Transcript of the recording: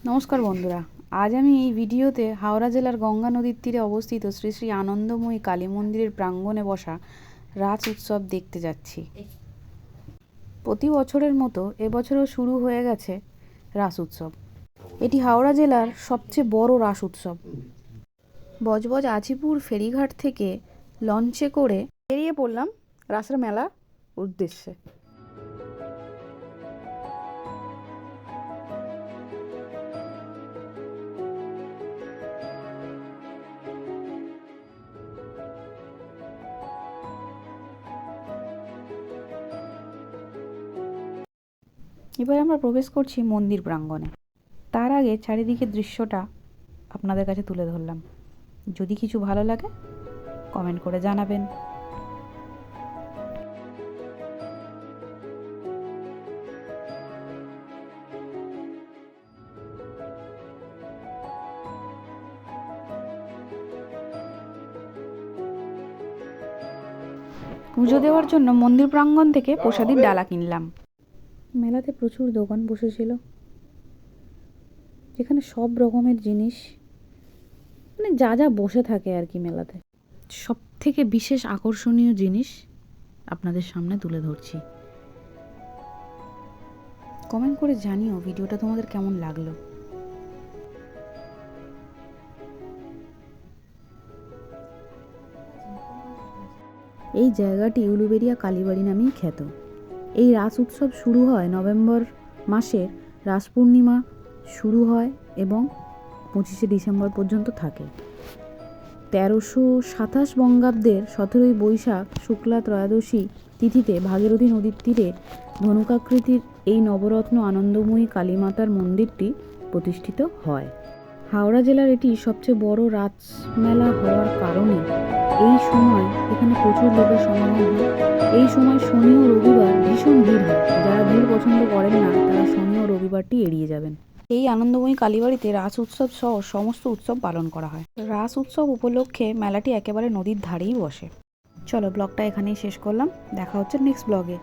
নমস্কার বন্ধুরা, আজ আমি এই ভিডিওতে হাওড়া জেলার গঙ্গা নদীর তীরে অবস্থিত শ্রী শ্রী আনন্দময়ী কালী মন্দিরের প্রাঙ্গণে বসা রাস উৎসব দেখতে যাচ্ছি। প্রতি বছরের মতো এবছরও শুরু হয়ে গেছে রাস উৎসব। এটি হাওড়া জেলার সবচেয়ে বড় রাস উৎসব। বজবজ আজিপুর ফেরিঘাট থেকে লঞ্চে করে বেরিয়ে পড়লাম রাসের মেলার উদ্দেশ্যে। এবার আমরা প্রবেশ করছি মন্দির প্রাঙ্গণে। তার আগে চারিদিকের দৃশ্যটা আপনাদের কাছে তুলে ধরলাম। যদি কিছু ভালো লাগে কমেন্ট করে জানাবেন। পুজো দেওয়ার জন্য মন্দির প্রাঙ্গণ থেকে প্রসাদীর ডালা কিনলাম। মেলাতে প্রচুর দোকান বসেছিল, যেখানে সব রকমের জিনিস যা যা বসে থাকে আর কি মেলাতে, সব থেকে বিশেষ আকর্ষণীয় জিনিস আপনাদের সামনে তুলে ধরছি। কমেন্ট করে জানিও ভিডিওটা তোমাদের কেমন লাগলো। এই জায়গাটি উলুবেড়িয়া কালীবাড়ি নামেই খ্যাত। এই রাস উৎসব শুরু হয় নভেম্বর মাসের রাস পূর্ণিমা শুরু হয় এবং 25শে ডিসেম্বর পর্যন্ত থাকে। 1327 বঙ্গাব্দের 17ই বৈশাখ শুক্লা ত্রয়োদশী তিথিতে ভাগীরথী নদীর তীরে ধনুকাকৃতির এই নবরত্ন আনন্দময়ী কালীমাতার মন্দিরটি প্রতিষ্ঠিত হয়। হাওড়া জেলার এটি সবচেয়ে বড় রাস মেলা হওয়ার কারণে এই সময় এখানে প্রচুর লোকের সমাগম হয়। এই সময় শনি ও রবিবার ভীষণ ভিড় হয়। যারা ভিড় পছন্দ করেন না তারা শনি ও রবিবারটি এড়িয়ে যাবেন। এই আনন্দময়ী কালীবাড়িতে রাস উৎসব সহ সমস্ত উৎসব পালন করা হয়। রাস উৎসব উপলক্ষে মেলাটি একেবারে নদীর ধারেই বসে। চলো, ব্লগটা এখানেই শেষ করলাম। দেখা হচ্ছে নেক্সট ব্লগে।